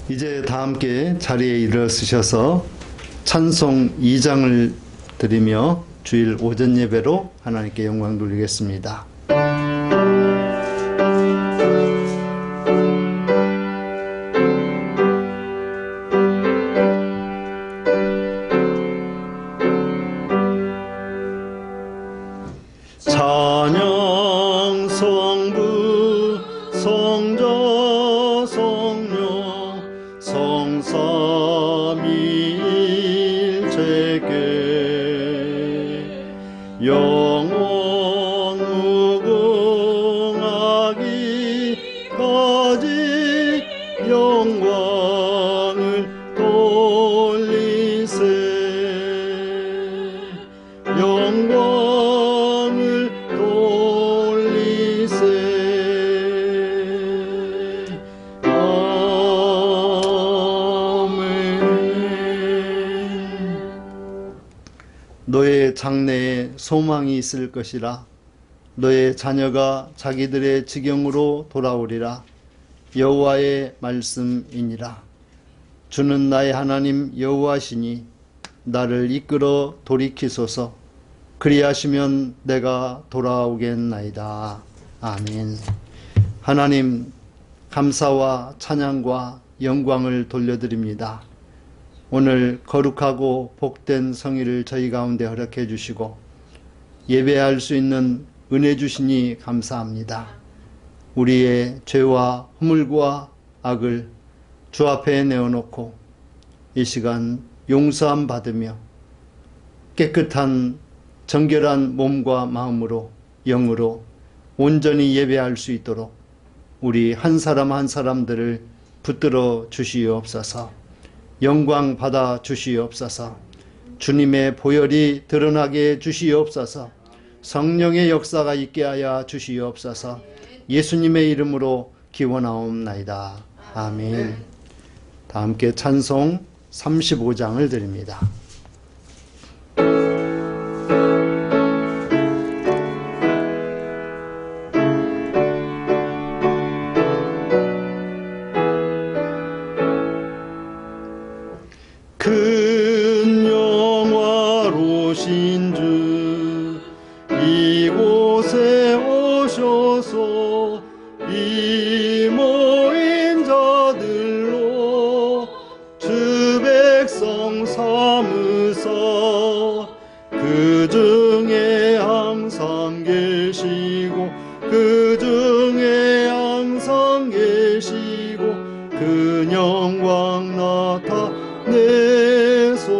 이제 다 함께 자리에 일어서셔서 찬송 2장을 드리며 주일 오전 예배로 하나님께 영광 돌리겠습니다. 찬양 성부 성자 성령 성삼위일체께 영원 무궁하기까지 영광을 돌리세. 영광을 돌리세. 너의 장래에 소망이 있을 것이라. 너의 자녀가 자기들의 지경으로 돌아오리라. 여호와의 말씀이니라. 주는 나의 하나님 여호와시니 나를 이끌어 돌이키소서. 그리하시면 내가 돌아오겠나이다. 아멘. 하나님, 감사와 찬양과 영광을 돌려드립니다. 오늘 거룩하고 복된 성일을 저희 가운데 허락해 주시고 예배할 수 있는 은혜 주시니 감사합니다. 우리의 죄와 허물과 악을 주 앞에 내어놓고 이 시간 용서함 받으며 깨끗한 정결한 몸과 마음으로 영으로 온전히 예배할 수 있도록 우리 한 사람 한 사람들을 붙들어 주시옵소서. 영광 받아 주시옵소서. 주님의 보혈이 드러나게 주시옵소서. 성령의 역사가 있게 하여 주시옵소서. 예수님의 이름으로 기원하옵나이다. 아멘. 다 함께 찬송 35장을 드립니다. 큰 영화로신 주 이곳에 오셔서 이 모인 자들로 주 백성 삼으사 그 중에 항상 계시고 그 중에 항상 계시고 그 영광 나타내소서.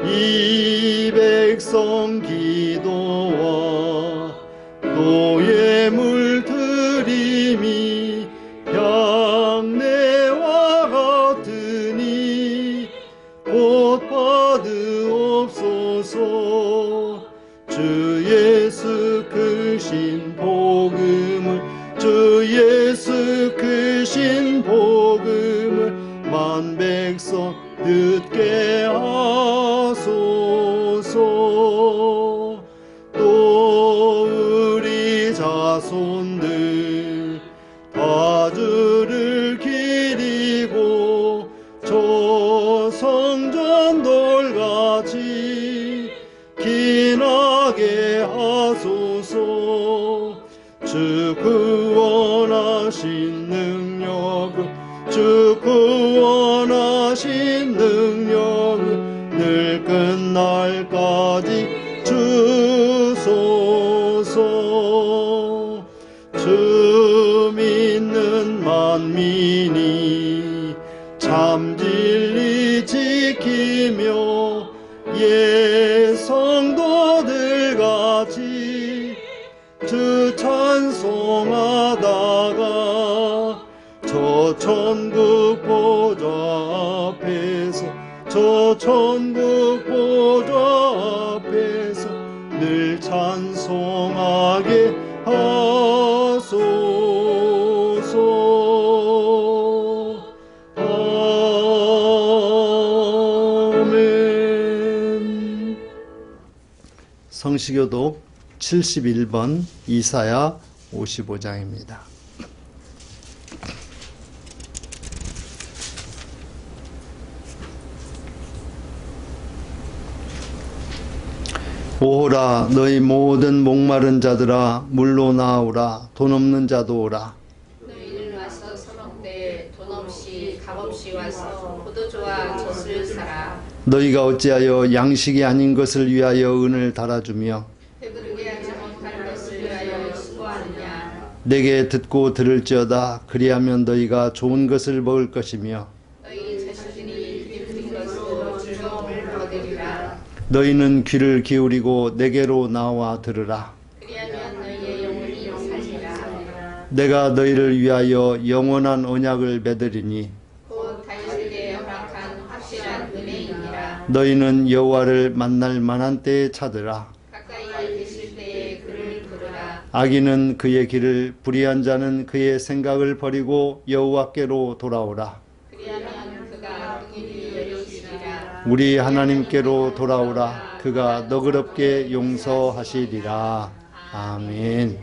이 백성 기도와 또 예물 드림이 향내와 같으니 곧 받으옵소서. 주 예수 크신 복음을 주 예수 크신 복음을 만 백성 듣게 하소서. 또 우리 자손들 다 주를 기리고 저 성전돌같이 기나게 하소서. 주 구원하신 능력을 주 구원하신 능력을 늘 끝날까지 주소서. 주 믿는 만민이 참 진리 지키며 예 성도들같이 주 찬송하다가 저 천국 보좌 앞에서 저 천국 보좌 앞에서 늘 찬송하게 하소서. 아멘. 성시교독 71번 이사야 55장입니다. 오라 너희 모든 목마른 자들아 물로 나오라 돈 없는 자도 오라. 너희는 와서 서먹되 돈 없이 값 없이 와서 포도주와 젖을 사라. 너희가 어찌하여 양식이 아닌 것을 위하여 은을 달아주며 배부르게 하지 못할 것을 위하여 수고하느냐. 내게 듣고 들을지어다. 그리하면 너희가 좋은 것을 먹을 것이며 너희 자신들이 기름진 것으로 즐거움을 얻으리라. 너희는 귀를 기울이고 내게로 나와 들으라. 그리하면 너희의 영혼이 살리라. 내가 너희를 위하여 영원한 언약을 맺으리니 곧 다윗에게 허락한 확실한 은혜이니라. 너희는 여호와를 만날 만한 때에 찾으라. 가까이 계실 때에 그를 부르라. 악인은 그의 길을 불의한 자는 그의 생각을 버리고 여호와께로 돌아오라. 그리하면 그가 긍휼히 여기시리라. 우리 하나님께로 돌아오라. 그가 너그럽게 용서하시리라. 아멘.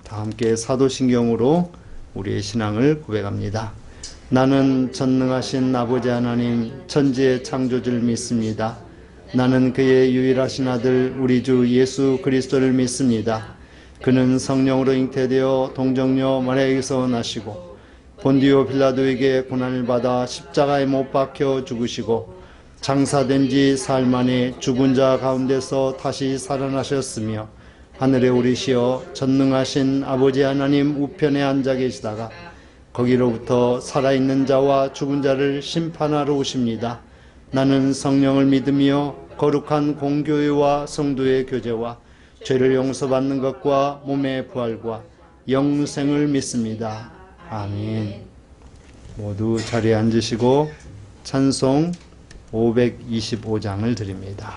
다 함께 사도신경으로 우리의 신앙을 고백합니다. 나는 전능하신 아버지 하나님 천지의 창조주를 믿습니다. 나는 그의 유일하신 아들 우리 주 예수 그리스도를 믿습니다. 그는 성령으로 잉태되어 동정녀 마리아에게서 나시고 본디오 빌라도에게 고난을 받아 십자가에 못 박혀 죽으시고 장사된 지 사흘 만에 죽은 자 가운데서 다시 살아나셨으며 하늘에 오르시어 전능하신 아버지 하나님 우편에 앉아 계시다가 거기로부터 살아있는 자와 죽은 자를 심판하러 오십니다. 나는 성령을 믿으며 거룩한 공교회와 성도의 교제와 죄를 용서받는 것과 몸의 부활과 영생을 믿습니다. 아멘. 모두 자리에 앉으시고 찬송 525장을 드립니다.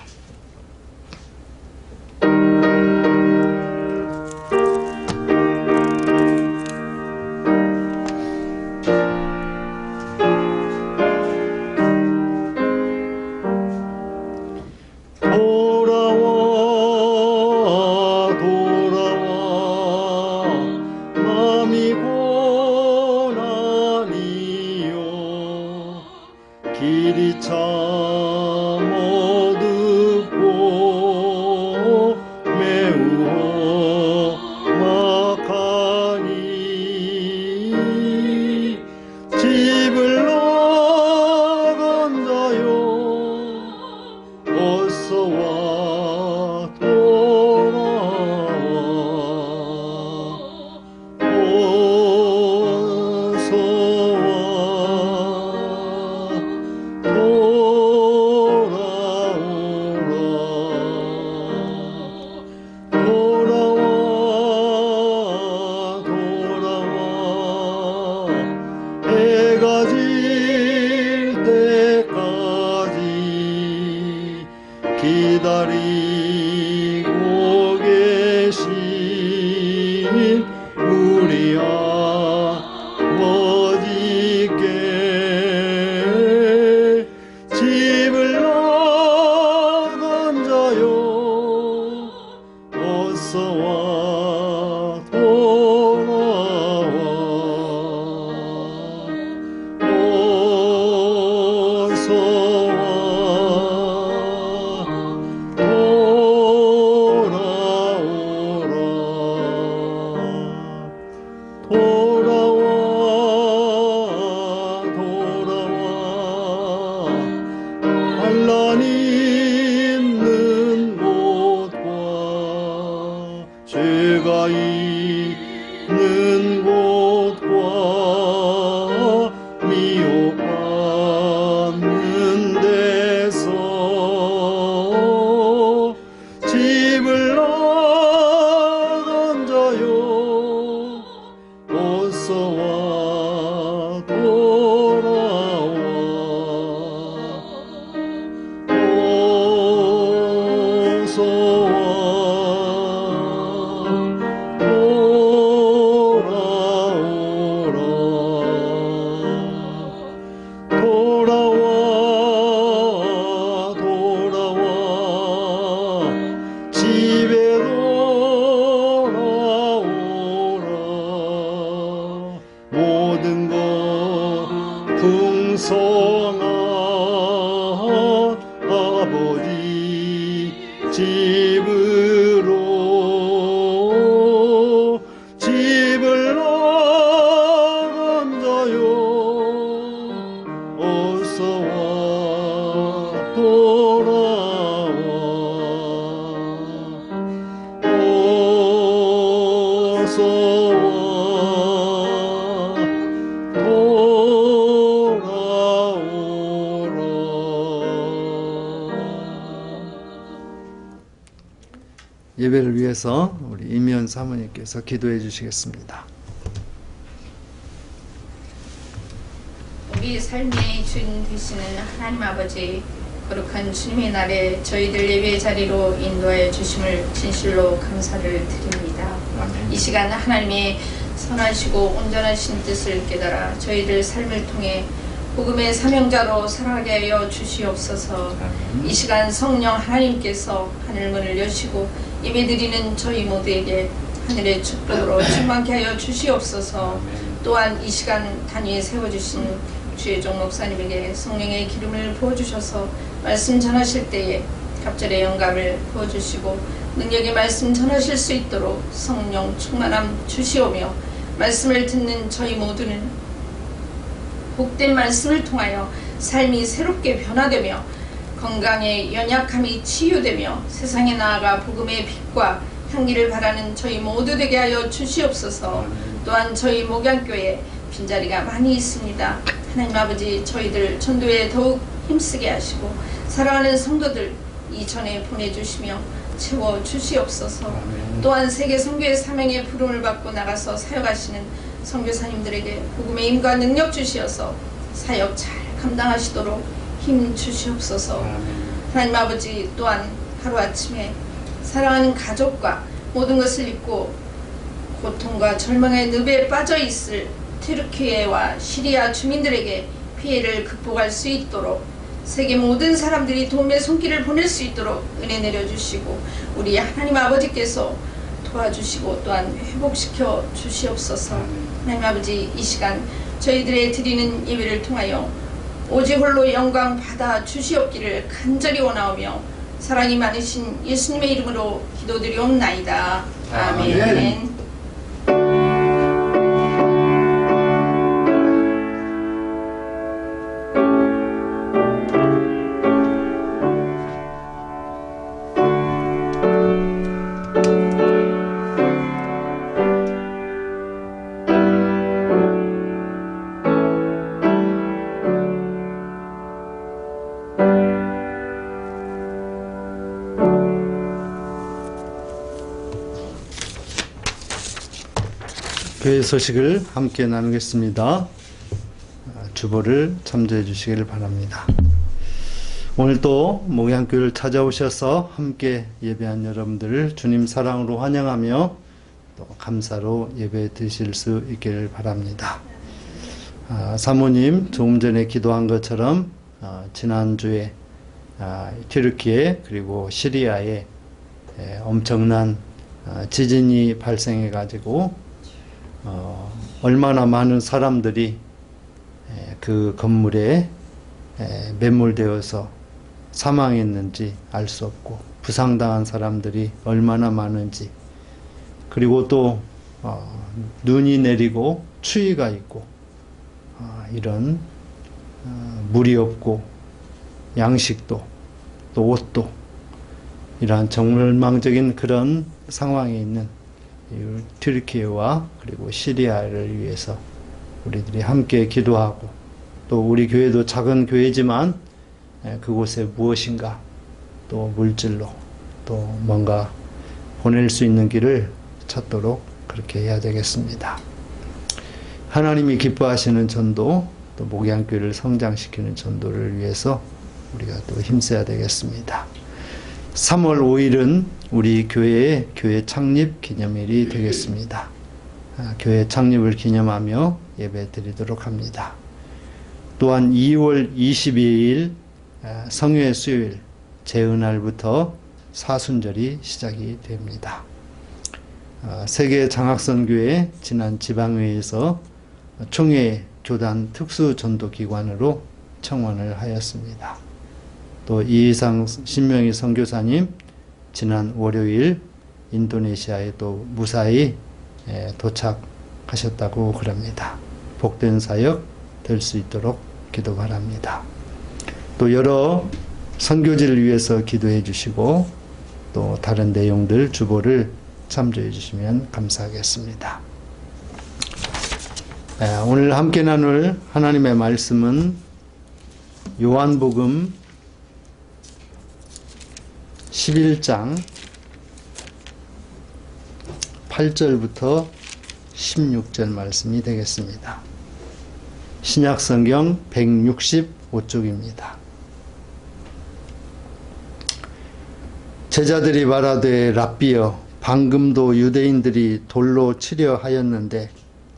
길이 참 어둡고 매우 험악하니 집을 나간 자여 어서 와 돌아와 어서 해가 질 때까지 기다리고 계신 우리 아버지께 집을 나간 자여 어서 와 돌아와 어서 와 돌아와 환난 있는 곳과 죄가 있는 곳과 미혹받는 데서 집을 나간 자여 어서 와 돌아와 어서 와 돌아와 집에 돌아오라 모든 것 풍성한 아버지 집을 예배를 위해서 우리 이미연 사모님께서 기도해 주시겠습니다. 우리 삶의 주인 되시는 하나님 아버지, 거룩한 주님의 날에 저희들 예배 자리로 인도하여 주심을 진실로 감사를 드립니다. 이 시간 하나님의 선하시고 온전하신 뜻을 깨달아 저희들 삶을 통해 복음의 사명자로 살아가게 하여 주시옵소서. 이 시간 성령 하나님께서 하늘문을 여시고 예배드리는 저희 모두에게 하늘의 축복으로 충만케 하여 주시옵소서. 또한 이 시간 단위에 세워주신 주혜종 목사님에게 성령의 기름을 부어주셔서 말씀 전하실 때에 갑절의 영감을 부어주시고 능력의 말씀 전하실 수 있도록 성령 충만함 주시오며, 말씀을 듣는 저희 모두는 복된 말씀을 통하여 삶이 새롭게 변화되며 건강의 연약함이 치유되며 세상에 나아가 복음의 빛과 향기를 바라는 저희 모두 되게 하여 주시옵소서. 또한 저희 목양교회에 빈자리가 많이 있습니다. 하나님 아버지, 저희들 전도에 더욱 힘쓰게 하시고 사랑하는 성도들 이전에 보내주시며 채워주시옵소서. 또한 세계 선교의 사명의 부름을 받고 나가서 사역하시는 선교사님들에게 복음의 힘과 능력 주시어서 사역 잘 감당하시도록 힘 주시옵소서. 하나님 아버지, 또한 하루아침에 사랑하는 가족과 모든 것을 잊고 고통과 절망의 늪에 빠져 있을 튀르키예와 시리아 주민들에게 피해를 극복할 수 있도록 세계 모든 사람들이 도움의 손길을 보낼 수 있도록 은혜 내려주시고 우리 하나님 아버지께서 도와주시고 또한 회복시켜 주시옵소서. 하나님 아버지, 이 시간 저희들의 드리는 예배를 통하여 오직 홀로 영광 받아 주시옵기를 간절히 원하오며 사랑이 많으신 예수님의 이름으로 기도드리옵나이다. 아멘. 교회 소식을 함께 나누겠습니다. 주보를 참조해 주시기를 바랍니다. 오늘 또 목양교회를 찾아오셔서 함께 예배한 여러분들을 주님 사랑으로 환영하며 또 감사로 예배 드실 수 있기를 바랍니다. 사모님 조금 전에 기도한 것처럼 지난주에 튀르키예 그리고 시리아에 엄청난 지진이 발생해 가지고 얼마나 많은 사람들이 그 건물에 매몰되어서 사망했는지 알 수 없고 부상당한 사람들이 얼마나 많은지, 그리고 또 눈이 내리고 추위가 있고 이런 물이 없고 양식도 또 옷도 이러한 절망적인 그런 상황에 있는 튀르키예와 그리고 시리아를 위해서 우리들이 함께 기도하고, 또 우리 교회도 작은 교회지만 그곳에 무엇인가 또 물질로 또 뭔가 보낼 수 있는 길을 찾도록 그렇게 해야 되겠습니다. 하나님이 기뻐하시는 전도, 또 목양교회를 성장시키는 전도를 위해서 우리가 또 힘써야 되겠습니다. 3월 5일은 우리 교회의 교회 창립 기념일이 되겠습니다. 교회 창립을 기념하며 예배 드리도록 합니다. 또한 2월 22일 성회 수요일 제은날부터 사순절이 시작이 됩니다. 세계 장학선교회 지난 지방회에서 총회 교단 특수 전도기관으로 청원을 하였습니다. 또 이해상 신명희 선교사님 지난 월요일 인도네시아에 또 무사히 도착하셨다고 그럽니다. 복된 사역 될 수 있도록 기도 바랍니다. 또 여러 선교지를 위해서 기도해 주시고 또 다른 내용들 주보를 참조해 주시면 감사하겠습니다. 오늘 함께 나눌 하나님의 말씀은 요한복음 11장 8절부터 16절 말씀이 되겠습니다. 신약성경 165쪽입니다. 제자들이 말하되 랍비여 방금도 유대인들이 돌로 치려 하였는데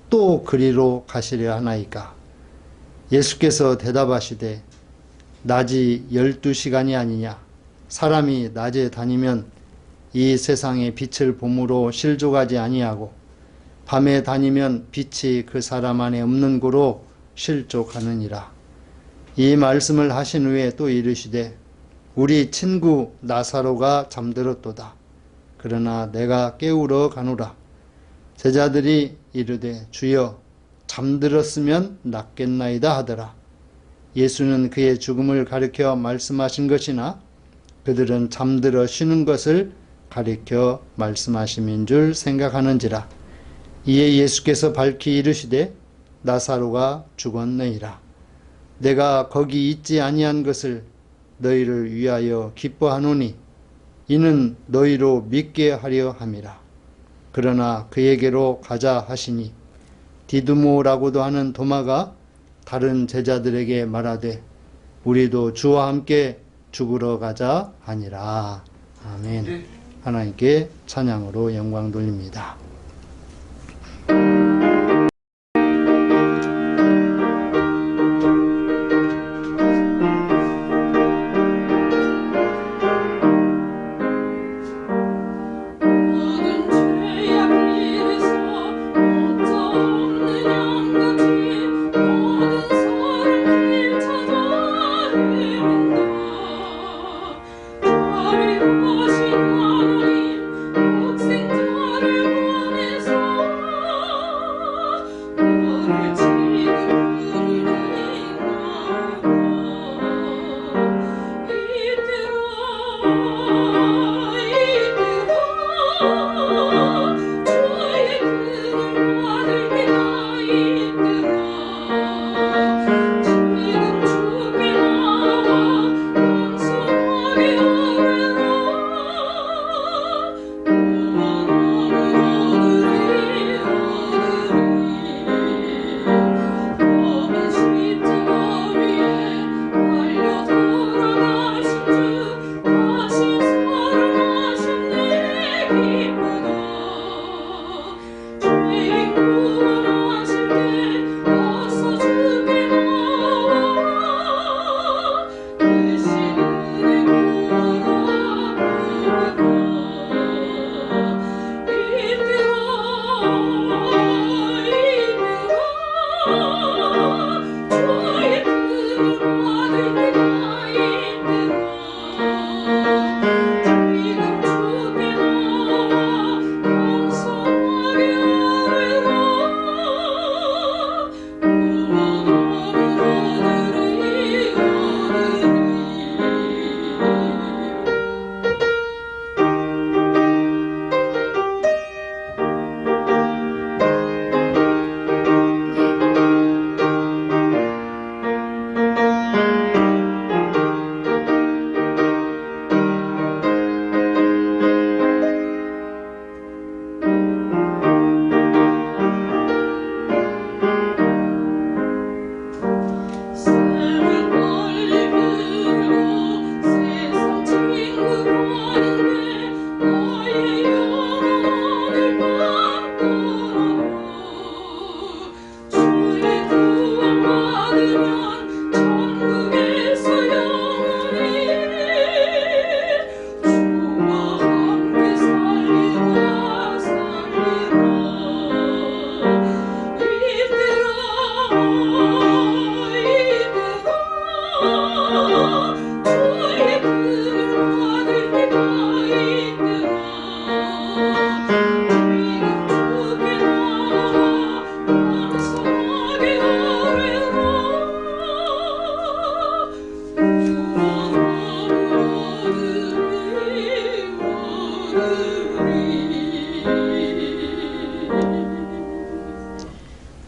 또 그리로 가시려 하나이까? 예수께서 대답하시되 낮이 12시간이 아니냐? 사람이 낮에 다니면 이 세상의 빛을 봄으로 실족하지 아니하고 밤에 다니면 빛이 그 사람 안에 없는 고로 실족하느니라. 이 말씀을 하신 후에 또 이르시되 우리 친구 나사로가 잠들었도다. 그러나 내가 깨우러 가노라. 제자들이 이르되 주여 잠들었으면 낫겠나이다 하더라. 예수는 그의 죽음을 가리켜 말씀하신 것이나 그들은 잠들어 쉬는 것을 가리켜 말씀하심인 줄 생각하는지라. 이에 예수께서 밝히 이르시되 나사로가 죽었느니라. 내가 거기 있지 아니한 것을 너희를 위하여 기뻐하노니 이는 너희로 믿게 하려 함이라. 그러나 그에게로 가자 하시니 디두모라고도 하는 도마가 다른 제자들에게 말하되 우리도 주와 함께 죽으러 가자 하니라. 아멘. 하나님께 찬양으로 영광 돌립니다.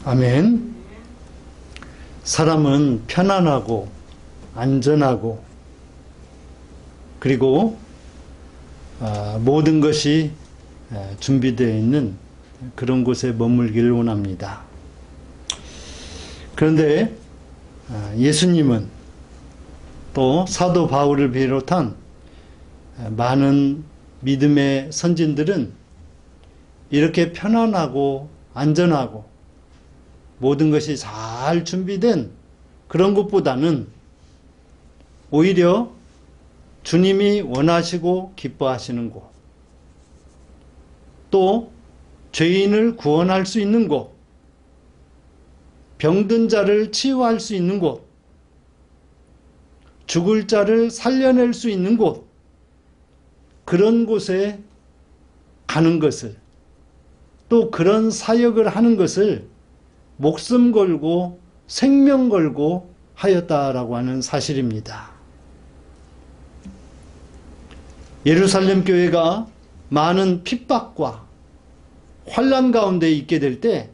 아멘. 사람은 편안하고 안전하고 그리고 모든 것이 준비되어 있는 그런 곳에 머물기를 원합니다. 그런데 예수님은 또 사도 바울을 비롯한 많은 믿음의 선진들은 이렇게 편안하고 안전하고 모든 것이 잘 준비된 그런 곳보다는 오히려 주님이 원하시고 기뻐하시는 곳, 또 죄인을 구원할 수 있는 곳, 병든 자를 치유할 수 있는 곳, 죽을 자를 살려낼 수 있는 곳, 그런 곳에 가는 것을, 또 그런 사역을 하는 것을 목숨 걸고 생명 걸고 하였다라고 하는 사실입니다. 예루살렘 교회가 많은 핍박과 환난 가운데 있게 될 때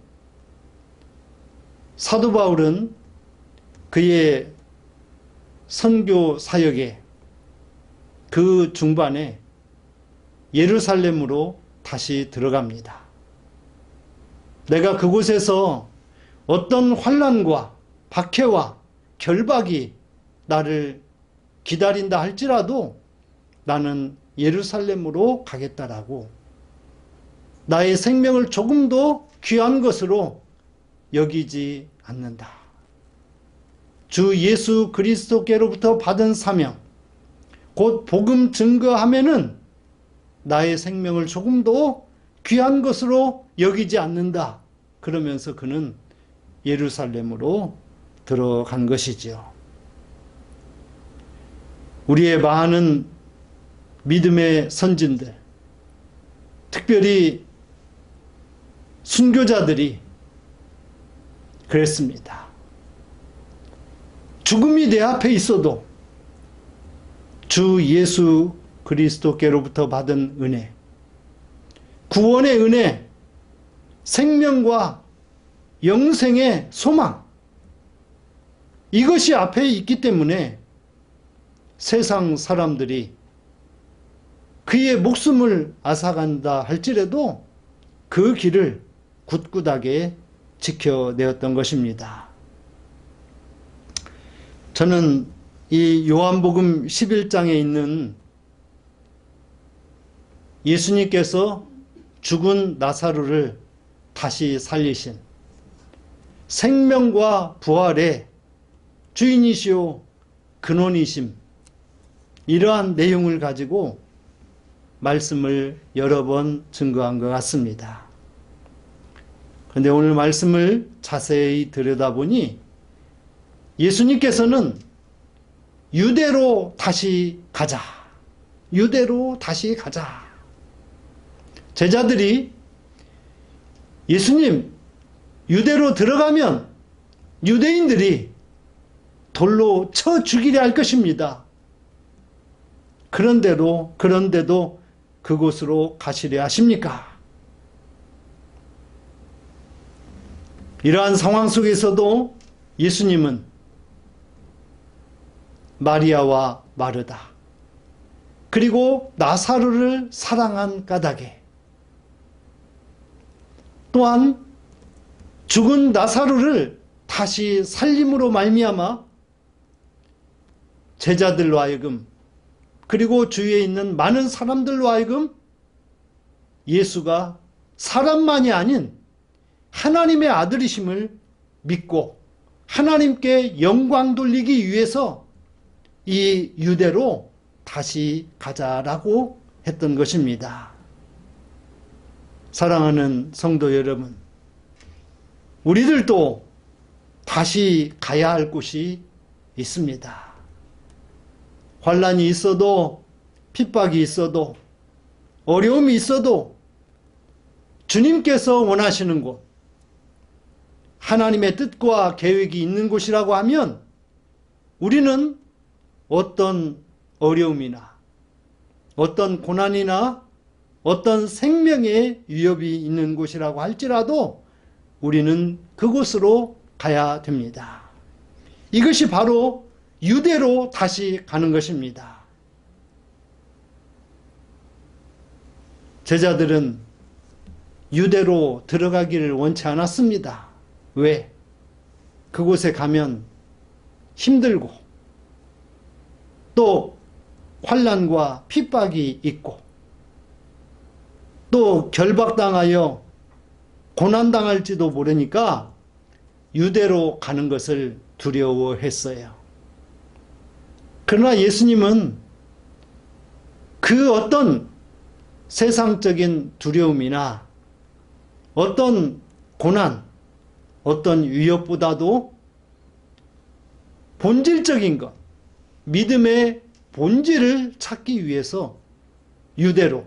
사도 바울은 그의 선교 사역의 그 중반에 예루살렘으로 다시 들어갑니다. 내가 그곳에서 어떤 환난과 박해와 결박이 나를 기다린다 할지라도 나는 예루살렘으로 가겠다라고 나의 생명을 조금도 귀한 것으로 여기지 않는다. 주 예수 그리스도께로부터 받은 사명, 곧 복음 증거하면은 나의 생명을 조금도 귀한 것으로 여기지 않는다. 그러면서 그는 예루살렘으로 들어간 것이지요. 우리의 많은 믿음의 선진들, 특별히 순교자들이 그랬습니다. 죽음이 내 앞에 있어도 주 예수 그리스도께로부터 받은 은혜, 구원의 은혜, 생명과 영생의 소망, 이것이 앞에 있기 때문에 세상 사람들이 그의 목숨을 앗아간다 할지라도 그 길을 굳굳하게 지켜내었던 것입니다. 저는 이 요한복음 11장에 있는 예수님께서 죽은 나사로를 다시 살리신 생명과 부활의 주인이시오 근원이심, 이러한 내용을 가지고 말씀을 여러 번 증거한 것 같습니다. 그런데 오늘 말씀을 자세히 들여다보니 예수님께서는 유대로 다시 가자, 유대로 다시 가자. 제자들이 예수님, 유대로 들어가면 유대인들이 돌로 쳐 죽이려 할 것입니다. 그런데도 그곳으로 가시려 하십니까? 이러한 상황 속에서도 예수님은 마리아와 마르다, 그리고 나사로를 사랑한 까닭에, 또한 죽은 나사로를 다시 살림으로 말미암아 제자들로 하여금, 그리고 주위에 있는 많은 사람들로 하여금 예수가 사람만이 아닌 하나님의 아들이심을 믿고 하나님께 영광 돌리기 위해서 이 유대로 다시 가자라고 했던 것입니다. 사랑하는 성도 여러분, 우리들도 다시 가야 할 곳이 있습니다. 환난이 있어도, 핍박이 있어도, 어려움이 있어도 주님께서 원하시는 곳, 하나님의 뜻과 계획이 있는 곳이라고 하면 우리는 어떤 어려움이나 어떤 고난이나 어떤 생명의 위협이 있는 곳이라고 할지라도 우리는 그곳으로 가야 됩니다. 이것이 바로 유대로 다시 가는 것입니다. 제자들은 유대로 들어가기를 원치 않았습니다. 왜? 그곳에 가면 힘들고 또 환난과 핍박이 있고 또 결박당하여 고난당할지도 모르니까 유대로 가는 것을 두려워했어요. 그러나 예수님은 그 어떤 세상적인 두려움이나 어떤 고난, 어떤 위협보다도 본질적인 것, 믿음의 본질을 찾기 위해서 유대로,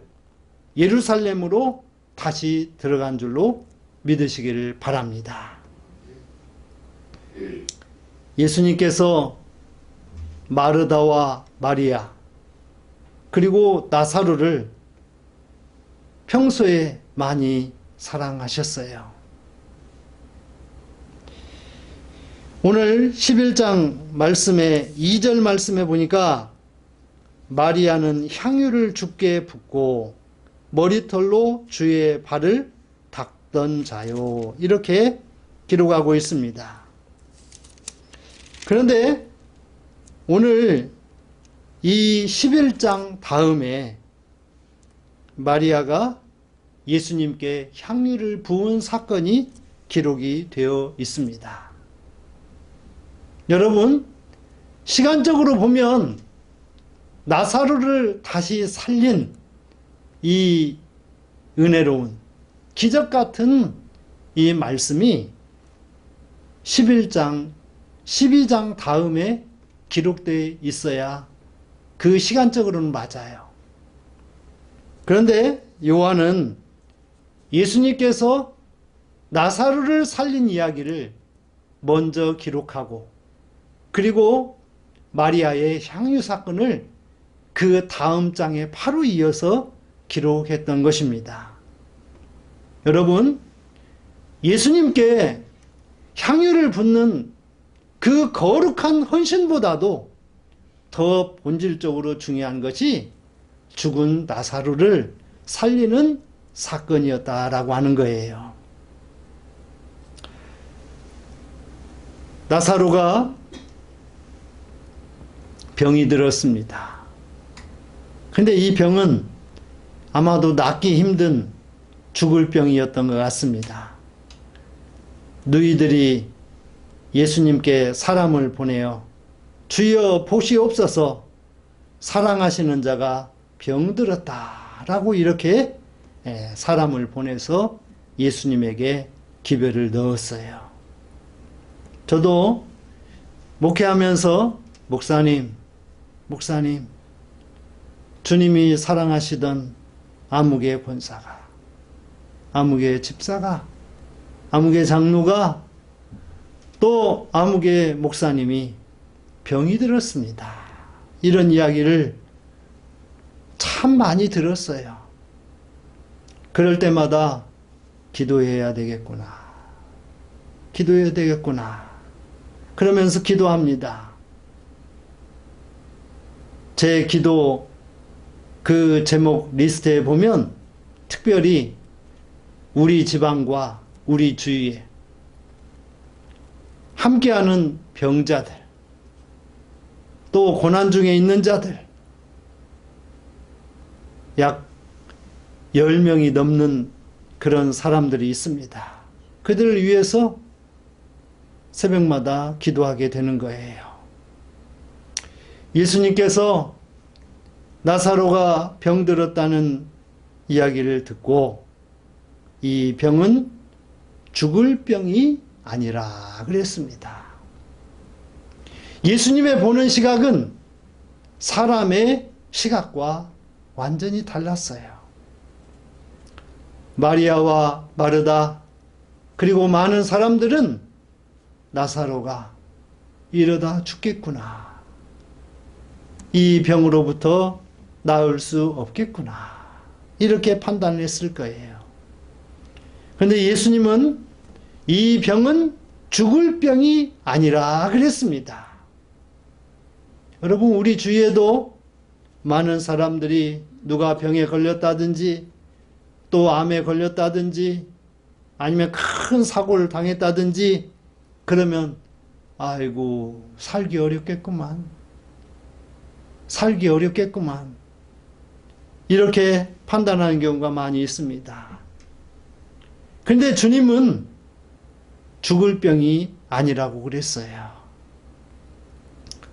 예루살렘으로 다시 들어간 줄로 믿으시기를 바랍니다. 예수님께서 마르다와 마리아 그리고 나사로를 평소에 많이 사랑하셨어요. 오늘 11장 말씀에 2절 말씀에 보니까 마리아는 향유를 주께 붓고 머리털로 주의 발을 닦던 자요. 이렇게 기록하고 있습니다. 그런데 오늘 이 11장 다음에 마리아가 예수님께 향유를 부은 사건이 기록이 되어 있습니다. 여러분, 시간적으로 보면 나사로를 다시 살린 이 은혜로운 기적 같은 이 말씀이 11장, 12장 다음에 기록되어 있어야 그 시간적으로는 맞아요. 그런데 요한은 예수님께서 나사로를 살린 이야기를 먼저 기록하고 그리고 마리아의 향유 사건을 그 다음 장에 바로 이어서 기록했던 것입니다. 여러분, 예수님께 향유를 붓는 그 거룩한 헌신보다도 더 본질적으로 중요한 것이 죽은 나사로를 살리는 사건이었다라고 하는 거예요. 나사로가 병이 들었습니다. 근데 이 병은 아마도 낫기 힘든 죽을 병이었던 것 같습니다. 누이들이 예수님께 사람을 보내어 주여 보시옵소서, 사랑하시는 자가 병들었다라고 이렇게 사람을 보내서 예수님에게 기별을 넣었어요. 저도 목회하면서 목사님, 주님이 사랑하시던 아무개 권사가, 아무개 집사가, 아무개 장로가, 또 아무개 목사님이 병이 들었습니다. 이런 이야기를 참 많이 들었어요. 그럴 때마다 기도해야 되겠구나. 기도해야 되겠구나. 그러면서 기도합니다. 제 기도 그 제목 리스트에 보면 특별히 우리 지방과 우리 주위에 함께하는 병자들, 또 고난 중에 있는 자들, 약 10명이 넘는 그런 사람들이 있습니다. 그들을 위해서 새벽마다 기도하게 되는 거예요. 예수님께서 나사로가 병들었다는 이야기를 듣고 이 병은 죽을 병이 아니라 그랬습니다. 예수님의 보는 시각은 사람의 시각과 완전히 달랐어요. 마리아와 마르다 그리고 많은 사람들은 나사로가 이러다 죽겠구나, 이 병으로부터 나을 수 없겠구나, 이렇게 판단을 했을 거예요. 그런데 예수님은 이 병은 죽을 병이 아니라 그랬습니다. 여러분, 우리 주위에도 많은 사람들이 누가 병에 걸렸다든지 또 암에 걸렸다든지 아니면 큰 사고를 당했다든지 그러면 아이고 살기 어렵겠구만. 살기 어렵겠구만. 이렇게 판단하는 경우가 많이 있습니다. 그런데 주님은 죽을 병이 아니라고 그랬어요.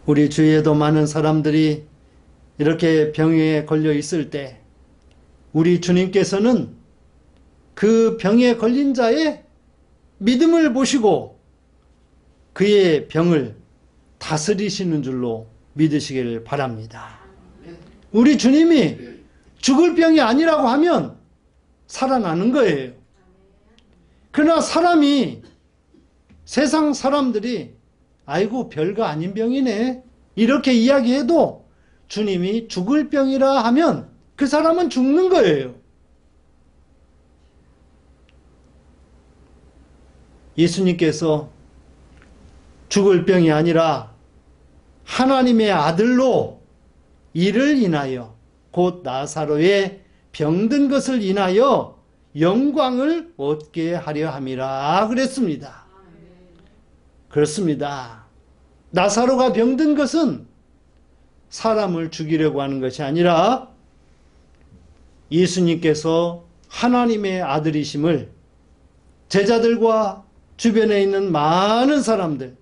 우리 주위에도 많은 사람들이 이렇게 병에 걸려 있을 때 우리 주님께서는 그 병에 걸린 자의 믿음을 보시고 그의 병을 다스리시는 줄로 믿으시기를 바랍니다. 우리 주님이 죽을 병이 아니라고 하면 살아나는 거예요. 그러나 세상 사람들이 아이고 별거 아닌 병이네 이렇게 이야기해도 주님이 죽을 병이라 하면 그 사람은 죽는 거예요. 예수님께서 죽을 병이 아니라 하나님의 아들로 이를 인하여 곧 나사로의 병든 것을 인하여 영광을 얻게 하려 함이라 그랬습니다. 그렇습니다. 나사로가 병든 것은 사람을 죽이려고 하는 것이 아니라 예수님께서 하나님의 아들이심을 제자들과 주변에 있는 많은 사람들,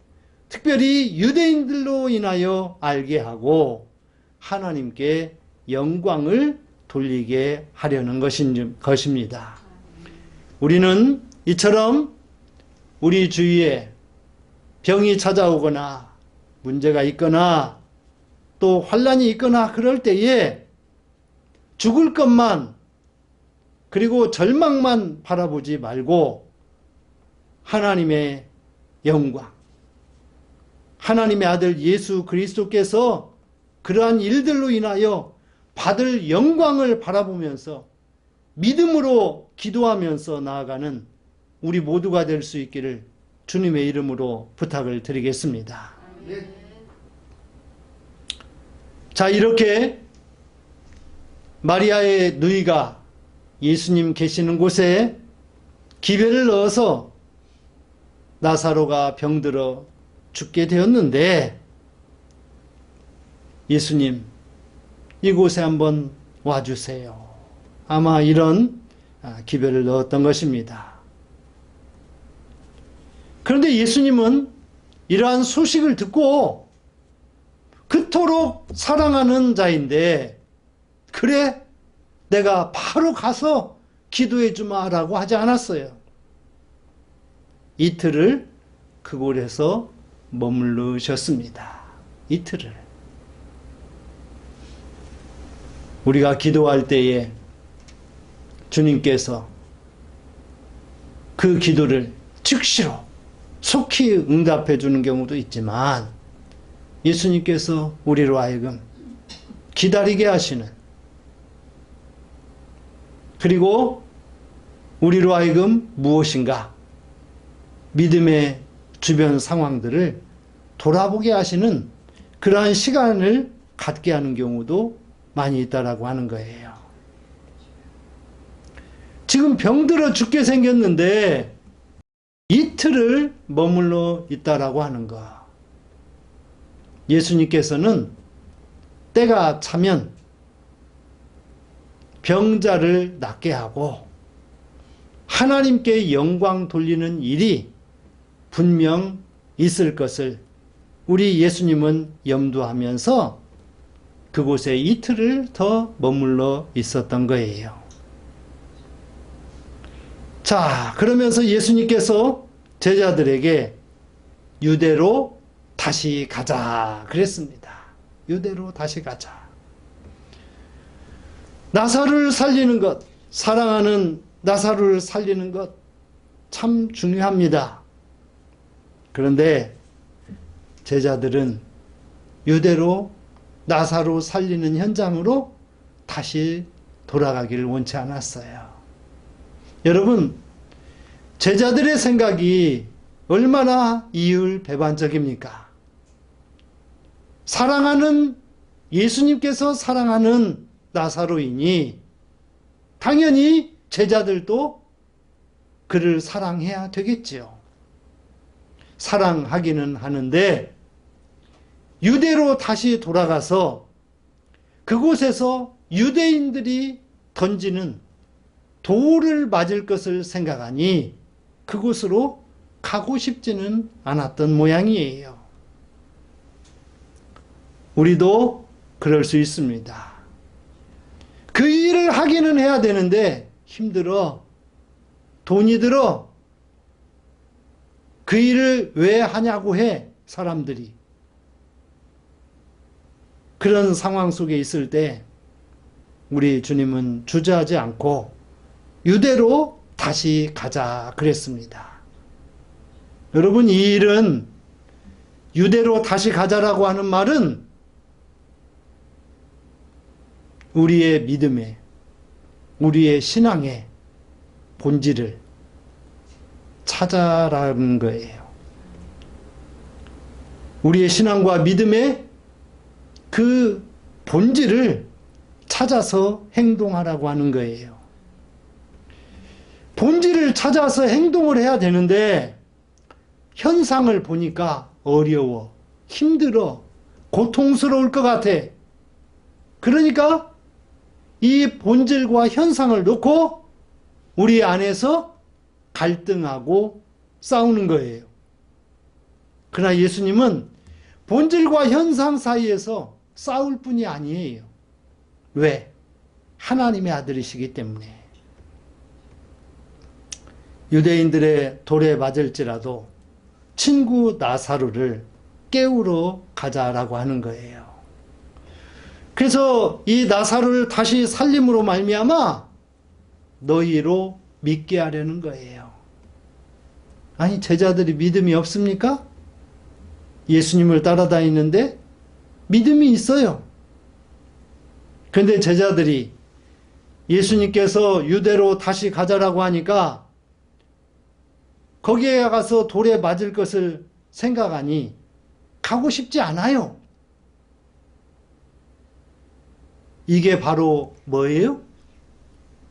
특별히 유대인들로 인하여 알게 하고 하나님께 영광을 돌리게 하려는 것입니다. 우리는 이처럼 우리 주위에 병이 찾아오거나 문제가 있거나 또 환난이 있거나 그럴 때에 죽을 것만 그리고 절망만 바라보지 말고 하나님의 영광, 하나님의 아들 예수 그리스도께서 그러한 일들로 인하여 받을 영광을 바라보면서 믿음으로 기도하면서 나아가는 우리 모두가 될 수 있기를 주님의 이름으로 부탁을 드리겠습니다. 자, 이렇게 마리아의 누이가 예수님 계시는 곳에 기별을 넣어서 나사로가 병들어 죽게 되었는데 예수님 이곳에 한번 와주세요. 아마 이런 기별을 넣었던 것입니다. 그런데 예수님은 이러한 소식을 듣고 그토록 사랑하는 자인데 그래 내가 바로 가서 기도해 주마라고 하지 않았어요. 이틀을 그곳에서 머무르셨습니다. 이틀을. 우리가 기도할 때에 주님께서 그 기도를 즉시로 속히 응답해 주는 경우도 있지만 예수님께서 우리로 하여금 기다리게 하시는 그리고 우리로 하여금 무엇인가 믿음의 주변 상황들을 돌아보게 하시는 그러한 시간을 갖게 하는 경우도 많이 있다라고 하는 거예요. 지금 병들어 죽게 생겼는데 이틀을 머물러 있다라고 하는 거. 예수님께서는 때가 차면 병자를 낫게 하고 하나님께 영광 돌리는 일이 분명 있을 것을 우리 예수님은 염두하면서 그곳에 이틀을 더 머물러 있었던 거예요. 자, 그러면서 예수님께서 제자들에게 유대로 다시 가자 그랬습니다. 유대로 다시 가자. 나사로를 살리는 것, 사랑하는 나사로를 살리는 것 참 중요합니다. 그런데 제자들은 유대로 나사로 살리는 현장으로 다시 돌아가기를 원치 않았어요. 여러분, 제자들의 생각이 얼마나 이율배반적입니까? 사랑하는 예수님께서 사랑하는 나사로이니 당연히 제자들도 그를 사랑해야 되겠지요. 사랑하기는 하는데 유대로 다시 돌아가서 그곳에서 유대인들이 던지는 돌을 맞을 것을 생각하니 그곳으로 가고 싶지는 않았던 모양이에요. 우리도 그럴 수 있습니다. 그 일을 하기는 해야 되는데 힘들어, 돈이 들어. 그 일을 왜 하냐고 해, 사람들이. 그런 상황 속에 있을 때 우리 주님은 주저하지 않고 유대로 다시 가자 그랬습니다. 여러분, 이 일은 유대로 다시 가자라고 하는 말은 우리의 믿음에, 우리의 신앙의 본질을 찾아라는 거예요. 우리의 신앙과 믿음의 그 본질을 찾아서 행동하라고 하는 거예요. 본질을 찾아서 행동을 해야 되는데 현상을 보니까 어려워, 힘들어, 고통스러울 것 같아. 그러니까 이 본질과 현상을 놓고 우리 안에서 갈등하고 싸우는 거예요. 그러나 예수님은 본질과 현상 사이에서 싸울 뿐이 아니에요. 왜? 하나님의 아들이시기 때문에. 유대인들의 돌에 맞을지라도 친구 나사로를 깨우러 가자라고 하는 거예요. 그래서 이 나사로를 다시 살림으로 말미암아 너희로 믿게 하려는 거예요. 아니, 제자들이 믿음이 없습니까? 예수님을 따라다니는데 믿음이 있어요. 그런데 제자들이 예수님께서 유대로 다시 가자라고 하니까 거기에 가서 돌에 맞을 것을 생각하니 가고 싶지 않아요. 이게 바로 뭐예요?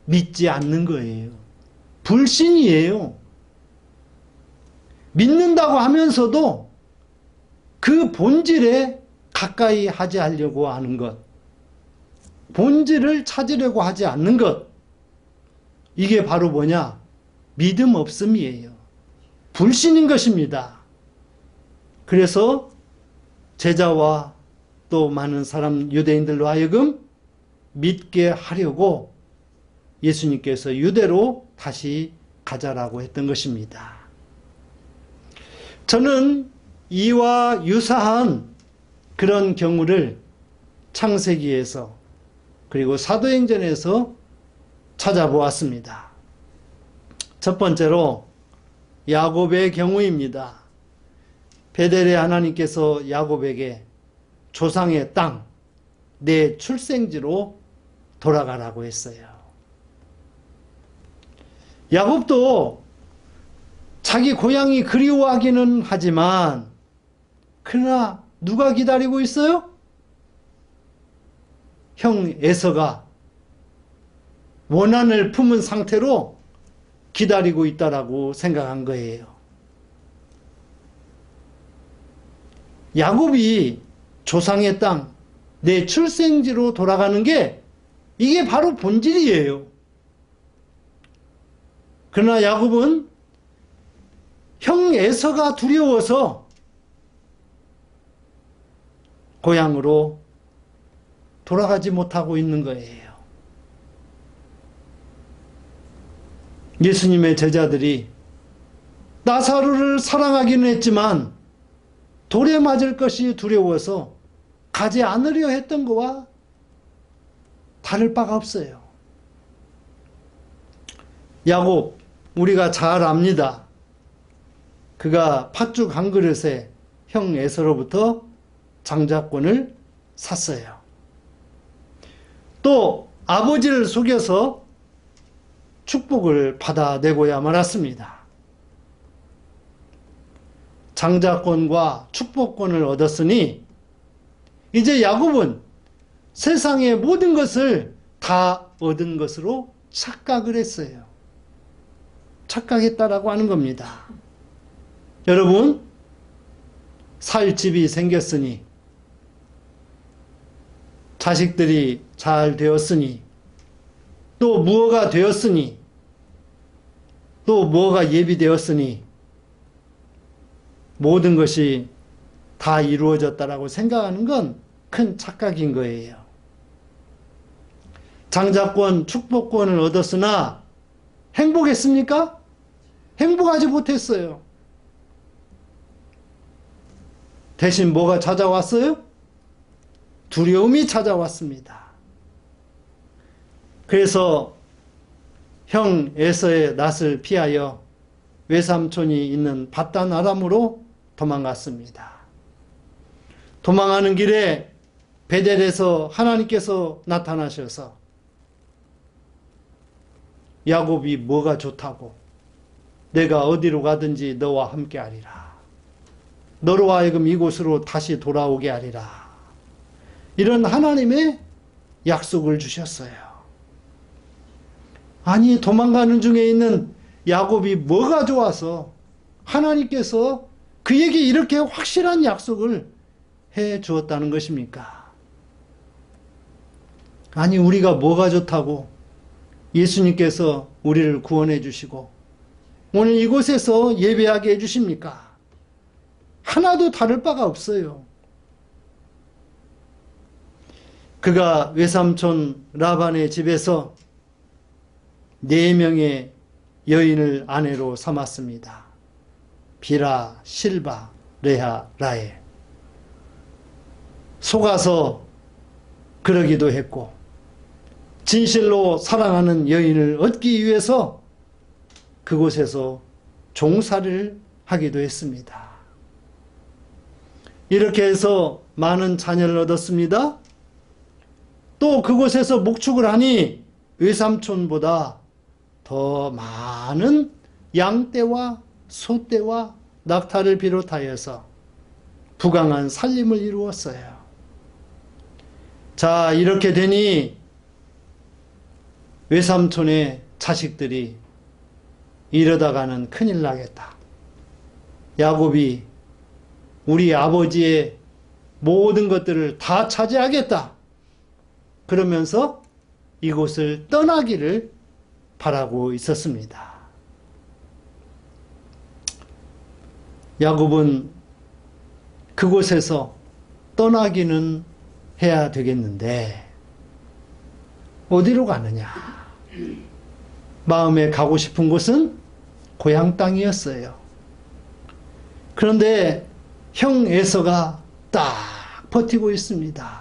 믿지 않는 거예요. 불신이에요. 믿는다고 하면서도 그 본질에 가까이 하지 않으려고 하는 것, 본질을 찾으려고 하지 않는 것, 이게 바로 뭐냐? 믿음 없음이에요. 불신인 것입니다. 그래서 제자와 또 많은 사람, 유대인들로 하여금 믿게 하려고 예수님께서 유대로 다시 가자라고 했던 것입니다. 저는 이와 유사한 그런 경우를 창세기에서 그리고 사도행전에서 찾아보았습니다. 첫 번째로 야곱의 경우입니다. 베델의 하나님께서 야곱에게 조상의 땅, 내 출생지로 돌아가라고 했어요. 야곱도 자기 고향이 그리워하기는 하지만 그러나 누가 기다리고 있어요? 형 에서가 원한을 품은 상태로 기다리고 있다라고 생각한 거예요. 야곱이 조상의 땅, 내 출생지로 돌아가는 게 이게 바로 본질이에요. 그러나 야곱은 형 에서가 두려워서 고향으로 돌아가지 못하고 있는 거예요. 예수님의 제자들이 나사로를 사랑하기는 했지만 돌에 맞을 것이 두려워서 가지 않으려 했던 거와 다를 바가 없어요. 야곱, 우리가 잘 압니다. 그가 팥죽 한 그릇에 형 에서로부터 장자권을 샀어요. 또 아버지를 속여서 축복을 받아내고야 말았습니다. 장자권과 축복권을 얻었으니 이제 야곱은 세상의 모든 것을 다 얻은 것으로 착각을 했어요. 착각했다라고 하는 겁니다. 여러분, 살 집이 생겼으니, 자식들이 잘 되었으니, 또 무엇가 되었으니, 또 무엇가 예비되었으니, 모든 것이 다 이루어졌다라고 생각하는 건 큰 착각인 거예요. 장자권, 축복권을 얻었으나 행복했습니까? 행복하지 못했어요. 대신 뭐가 찾아왔어요? 두려움이 찾아왔습니다. 그래서 형 에서의 낯을 피하여 외삼촌이 있는 밧단 아람으로 도망갔습니다. 도망하는 길에 베델에서 하나님께서 나타나셔서 야곱이 뭐가 좋다고 내가 어디로 가든지 너와 함께 하리라. 너로 하여금 이곳으로 다시 돌아오게 하리라. 이런 하나님의 약속을 주셨어요. 아니, 도망가는 중에 있는 야곱이 뭐가 좋아서 하나님께서 그에게 이렇게 확실한 약속을 해 주었다는 것입니까? 아니, 우리가 뭐가 좋다고 예수님께서 우리를 구원해 주시고 오늘 이곳에서 예배하게 해 주십니까? 하나도 다를 바가 없어요. 그가 외삼촌 라반의 집에서 4명의 여인을 아내로 삼았습니다. 비라, 실바, 레하, 라헬. 속아서 그러기도 했고 진실로 사랑하는 여인을 얻기 위해서 그곳에서 종살이를 하기도 했습니다. 이렇게 해서 많은 자녀를 얻었습니다. 또 그곳에서 목축을 하니 외삼촌보다 더 많은 양떼와 소떼와 낙타를 비롯하여서 부강한 살림을 이루었어요. 자, 이렇게 되니 외삼촌의 자식들이 이러다가는 큰일 나겠다. 야곱이 우리 아버지의 모든 것들을 다 차지하겠다. 그러면서 이곳을 떠나기를 바라고 있었습니다. 야곱은 그곳에서 떠나기는 해야 되겠는데 어디로 가느냐? 마음에 가고 싶은 곳은 고향 땅이었어요. 그런데 형 에서가 딱 버티고 있습니다.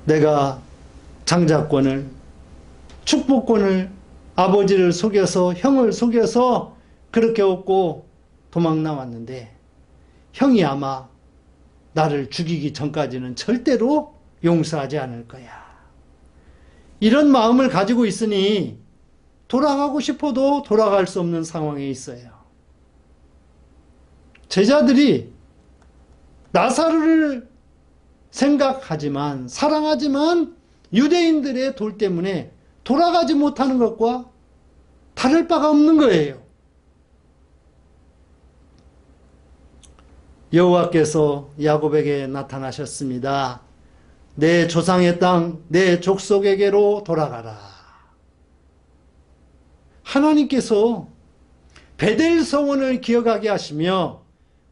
내가 장자권을, 축복권을, 아버지를 속여서, 형을 속여서 그렇게 얻고 도망 나왔는데 형이 아마 나를 죽이기 전까지는 절대로 용서하지 않을 거야. 이런 마음을 가지고 있으니 돌아가고 싶어도 돌아갈 수 없는 상황에 있어요. 제자들이 나사로를 생각하지만, 사랑하지만 유대인들의 돌 때문에 돌아가지 못하는 것과 다를 바가 없는 거예요. 여호와께서 야곱에게 나타나셨습니다. 내 조상의 땅, 내 족속에게로 돌아가라. 하나님께서 베델 서원을 기억하게 하시며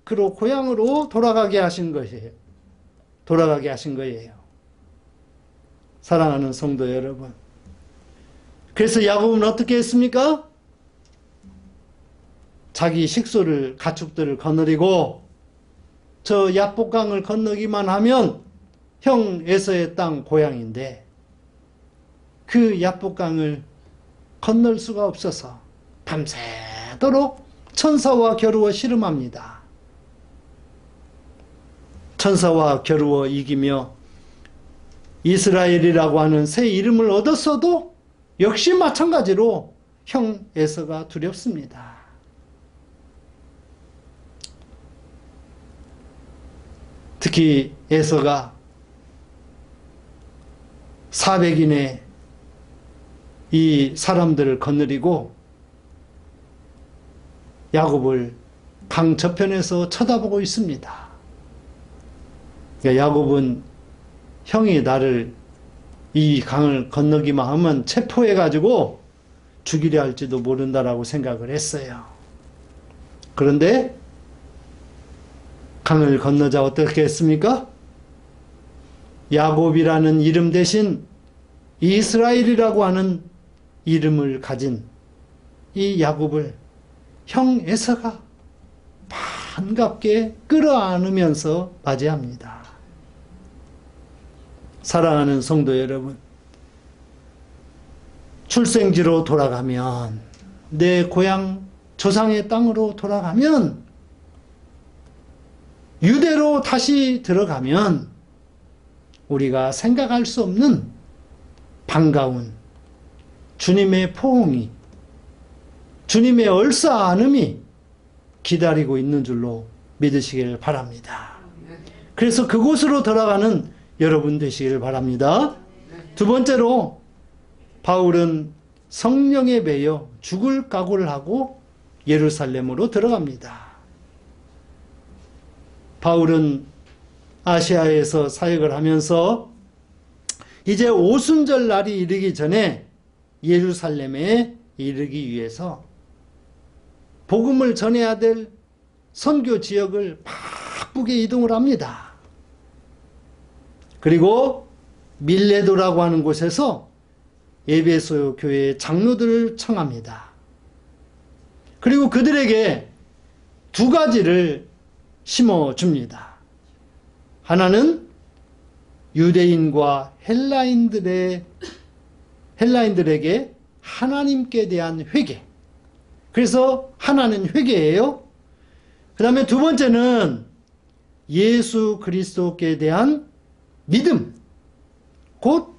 그로 고향으로 돌아가게 하신 것이에요. 돌아가게 하신 거예요. 사랑하는 성도 여러분. 그래서 야곱은 어떻게 했습니까? 자기 식소를, 가축들을 거느리고 저 야복강을 건너기만 하면 형 에서의 땅 고향인데 그 야복강을 건널 수가 없어서 밤새도록 천사와 겨루어 씨름합니다. 천사와 겨루어 이기며 이스라엘이라고 하는 새 이름을 얻었어도 역시 마찬가지로 형 에서가 두렵습니다. 특히 에서가 400인의 이 사람들을 거느리고 야곱을 강 저편에서 쳐다보고 있습니다. 그러니까 야곱은 형이 나를 이 강을 건너기만 하면 체포해가지고 죽이려 할지도 모른다라고 생각을 했어요. 그런데 강을 건너자 어떻게 했습니까? 야곱이라는 이름 대신 이스라엘이라고 하는 이름을 가진 이 야곱을 형 에서가 반갑게 끌어안으면서 맞이합니다. 사랑하는 성도 여러분, 출생지로 돌아가면, 내 고향 조상의 땅으로 돌아가면, 유대로 다시 들어가면 우리가 생각할 수 없는 반가운 주님의 포옹이, 주님의 얼싸안음이 기다리고 있는 줄로 믿으시길 바랍니다. 그래서 그곳으로 돌아가는 여러분 되시길 바랍니다. 두 번째로 바울은 성령에 매여 죽을 각오를 하고 예루살렘으로 들어갑니다. 바울은 아시아에서 사역을 하면서 이제 오순절 날이 이르기 전에 예루살렘에 이르기 위해서 복음을 전해야 될 선교 지역을 바쁘게 이동을 합니다. 그리고 밀레도라고 하는 곳에서 에베소 교회의 장로들을 청합니다. 그리고 그들에게 두 가지를 심어줍니다. 하나는 유대인과 헬라인들에게 하나님께 대한 회개. 그래서 하나는 회개예요. 그 다음에 두 번째는 예수 그리스도께 대한 믿음, 곧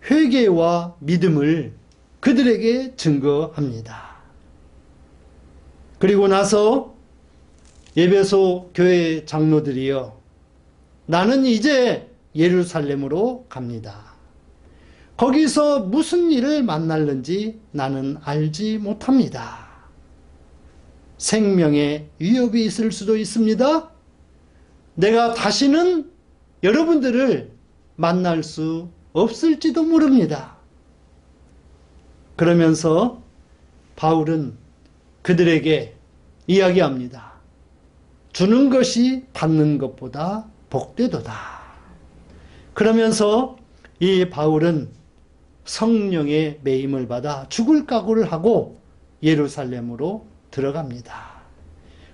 회개와 믿음을 그들에게 증거합니다. 그리고 나서 에베소 교회 장로들이요, 나는 이제 예루살렘으로 갑니다. 거기서 무슨 일을 만날는지 나는 알지 못합니다. 생명의 위협이 있을 수도 있습니다. 내가 다시는 여러분들을 만날 수 없을지도 모릅니다. 그러면서 바울은 그들에게 이야기합니다. 주는 것이 받는 것보다 복되도다. 그러면서 이 바울은 성령의 매임을 받아 죽을 각오를 하고 예루살렘으로 들어갑니다.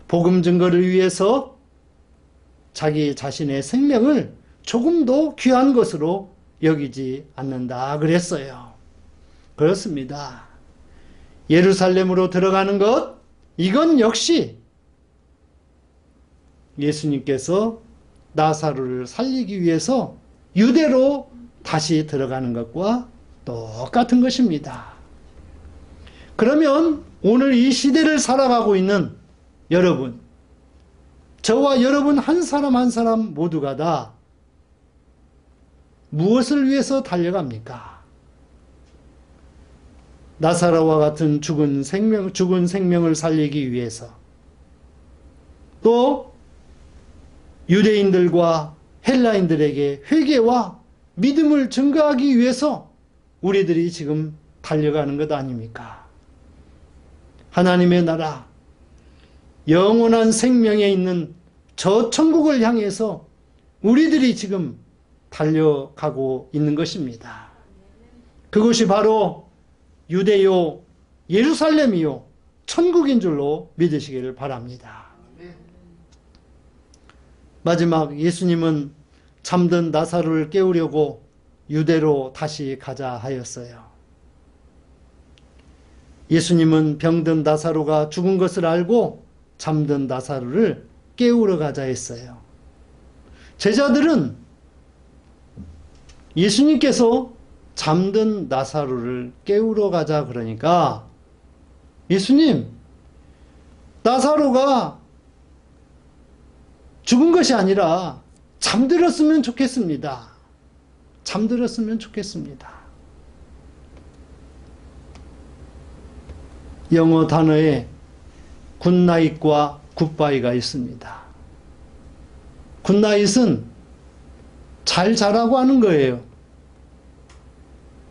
복음 증거를 위해서 자기 자신의 생명을 조금도 귀한 것으로 여기지 않는다 그랬어요. 그렇습니다. 예루살렘으로 들어가는 것, 이건 역시 예수님께서 나사로를 살리기 위해서 유대로 다시 들어가는 것과 똑같은 것입니다. 그러면 오늘 이 시대를 살아가고 있는 여러분, 저와 여러분 한 사람 한 사람 모두가 다 무엇을 위해서 달려갑니까? 나사로와 같은 죽은 생명을 살리기 위해서, 또 유대인들과 헬라인들에게 회개와 믿음을 증거하기 위해서 우리들이 지금 달려가는 것 아닙니까? 하나님의 나라, 영원한 생명에 있는 저 천국을 향해서 우리들이 지금 달려가고 있는 것입니다. 그것이 바로 유대요, 예루살렘이요, 천국인 줄로 믿으시기를 바랍니다. 마지막 예수님은 잠든 나사로를 깨우려고 유대로 다시 가자 하였어요. 예수님은 병든 나사로가 죽은 것을 알고 잠든 나사로를 깨우러 가자 했어요. 제자들은 예수님께서 잠든 나사로를 깨우러 가자 그러니까, 예수님, 나사로가 죽은 것이 아니라 잠들었으면 좋겠습니다. 잠들었으면 좋겠습니다. 영어 단어에 굿나잇과 굿바이가 있습니다. 굿나잇은 잘 자라고 하는 거예요.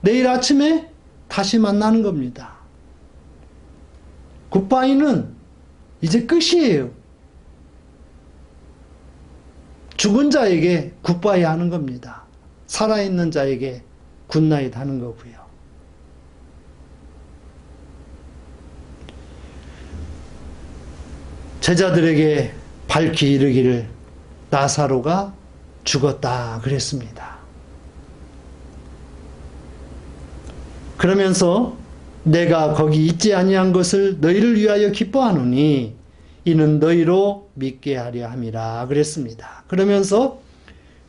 내일 아침에 다시 만나는 겁니다. 굿바이는 이제 끝이에요. 죽은 자에게 굿바이 하는 겁니다. 살아있는 자에게 굿나잇 하는 거고요. 제자들에게 밝히 이르기를 나사로가 죽었다 그랬습니다. 그러면서 내가 거기 있지 아니한 것을 너희를 위하여 기뻐하노니 이는 너희로 믿게 하려 함이라 그랬습니다. 그러면서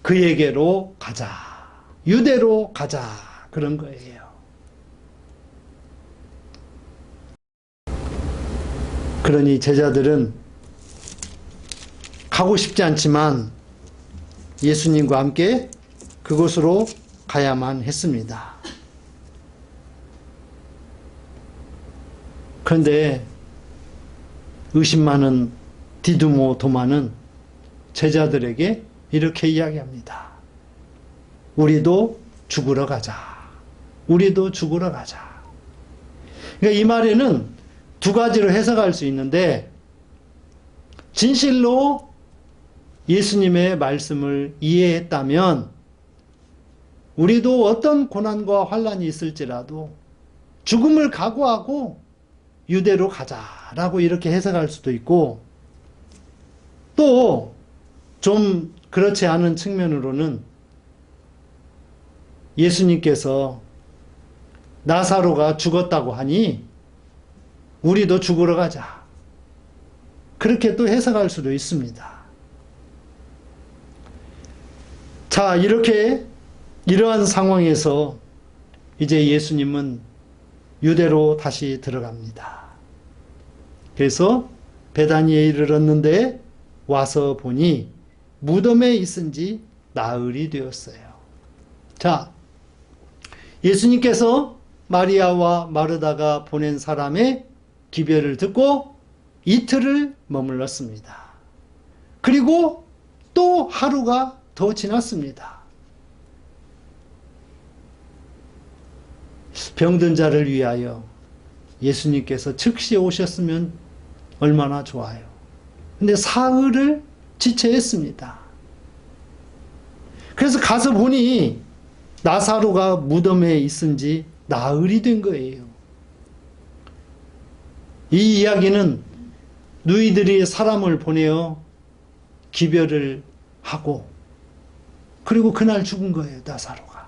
그에게로 가자, 유대로 가자 그런 거예요. 그러니 제자들은 가고 싶지 않지만 예수님과 함께 그곳으로 가야만 했습니다. 그런데 의심 많은 디두모 도마는 제자들에게 이렇게 이야기합니다. 우리도 죽으러 가자. 우리도 죽으러 가자. 그러니까 이 말에는 두 가지로 해석할 수 있는데, 진실로 예수님의 말씀을 이해했다면 우리도 어떤 고난과 환난이 있을지라도 죽음을 각오하고 유대로 가자라고 이렇게 해석할 수도 있고, 또 좀 그렇지 않은 측면으로는 예수님께서 나사로가 죽었다고 하니 우리도 죽으러 가자, 그렇게 또 해석할 수도 있습니다. 자, 이러한 상황에서 이제 예수님은 유대로 다시 들어갑니다. 그래서 베다니에 이르렀는데 와서 보니 무덤에 있은 지 나흘이 되었어요. 자, 예수님께서 마리아와 마르다가 보낸 사람의 기별을 듣고 이틀을 머물렀습니다. 그리고 또 하루가 더 지났습니다. 병든 자를 위하여 예수님께서 즉시 오셨으면 얼마나 좋아요. 근데 사흘을 지체했습니다. 그래서 가서 보니 나사로가 무덤에 있은 지 나흘이 된 거예요. 이 이야기는 누이들이 사람을 보내어 기별을 하고 그리고 그날 죽은 거예요, 나사로가.